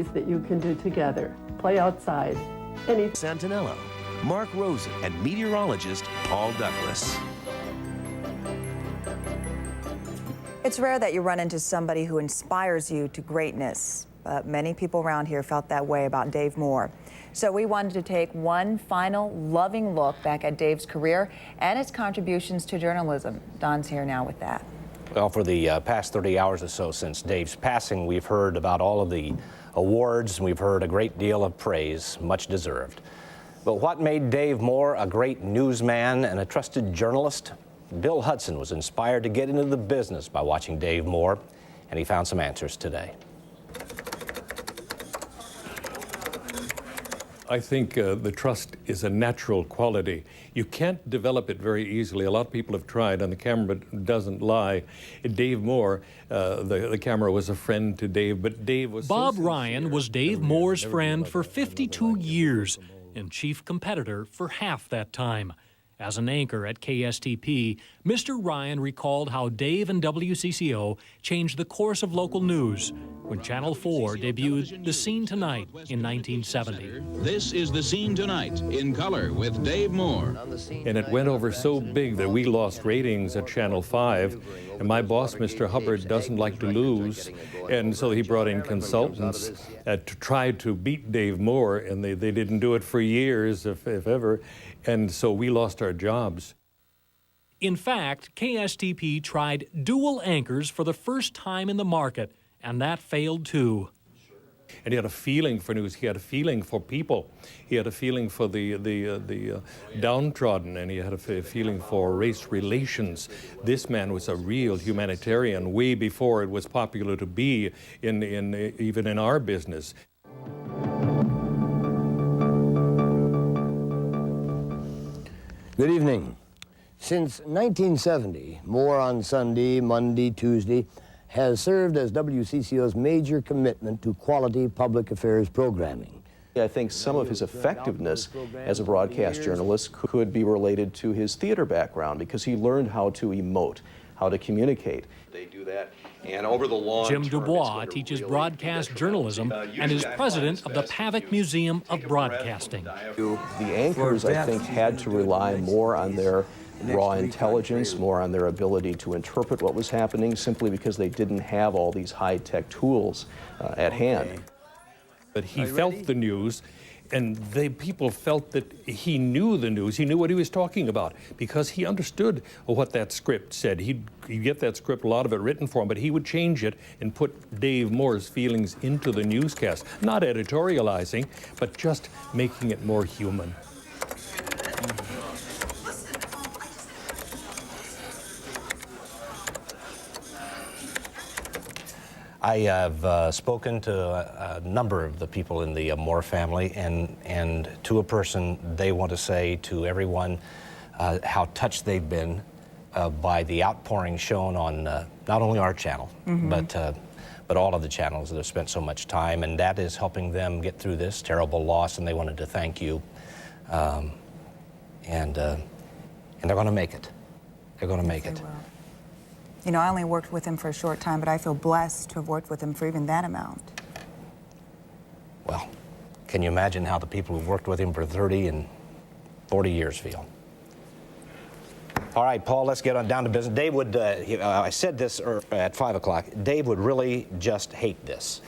activities that you can do together. Play outside. Santinello, Mark Rosen, and meteorologist Paul Douglas. It's rare that you run into somebody who inspires you to greatness, but many people around here felt that way about Dave Moore. So we wanted to take one final loving look back at Dave's career and his contributions to journalism. Don's here now with that. Well, for the past 30 hours or so since Dave's passing, we've heard about all of the awards, and we've heard a great deal of praise, much deserved. But what made Dave Moore a great newsman and a trusted journalist? Bill Hudson was inspired to get into the business by watching Dave Moore, and he found some answers today. I think the trust is a natural quality. You can't develop it very easily. A lot of people have tried, and the camera doesn't lie. Dave Moore, the camera was a friend to Dave, but Dave was Bob Ryan was Dave Moore's friend for 52 years and chief competitor for half that time. As an anchor at KSTP, Mr. Ryan recalled how Dave and WCCO changed the course of local news when Channel 4 debuted The Scene Tonight in 1970. This is The Scene Tonight in color with Dave Moore. And it went over so big that we lost ratings at Channel 5. And my boss, Mr. Hubbard, doesn't like to lose. And so he brought in consultants to try to beat Dave Moore, and they didn't do it for years, if ever. And so we lost our jobs. In fact, KSTP tried dual anchors for the first time in the market, and that failed too. And he had a feeling for news. He had a feeling for people. He had a feeling for the downtrodden, and he had a feeling for race relations. This man was a real humanitarian way before it was popular to be even in our business. Good evening. Since 1970, Moore on Sunday, Monday, Tuesday has served as WCCO's major commitment to quality public affairs programming. I think some of his effectiveness as a broadcast journalist could be related to his theater background, because he learned how to emote, how to communicate. They do that, and over the long Jim Dubois teaches broadcast journalism and is president of the Pavic Museum of Broadcasting. The anchors, I think, had to rely more on their raw intelligence, more on their ability to interpret what was happening, simply because they didn't have all these high-tech tools at hand. But he felt the news, and people felt that he knew the news. He knew what he was talking about because he understood what that script said. He'd get that script, a lot of it written for him, but he would change it and put Dave Moore's feelings into the newscast. Not editorializing, but just making it more human. I have spoken to a number of the people in the Moore family, and to a person, they want to say to everyone how touched they've been by the outpouring shown on not only our channel, but all of the channels that have spent so much time, and that is helping them get through this terrible loss, and they wanted to thank you. And they're going to make it. They're going to make it. You know, I only worked with him for a short time, but I feel blessed to have worked with him for even that amount. Well, can you imagine how the people who've worked with him for 30 and 40 years feel? All right, Paul, let's get on down to business. Dave would, I said this at 5 o'clock, Dave would really just hate this.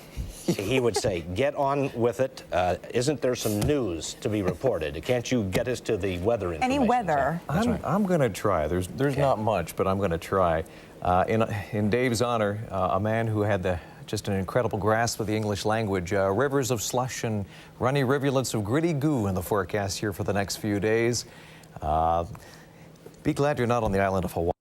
He would say, get on with it. Isn't there some news to be reported? Can't you get us to the weather information? Any weather? I'm going to try. There's okay. Not much, but I'm going to try. In Dave's honor, a man who had just an incredible grasp of the English language, rivers of slush and runny rivulets of gritty goo in the forecast here for the next few days. Be glad you're not on the island of Hawaii.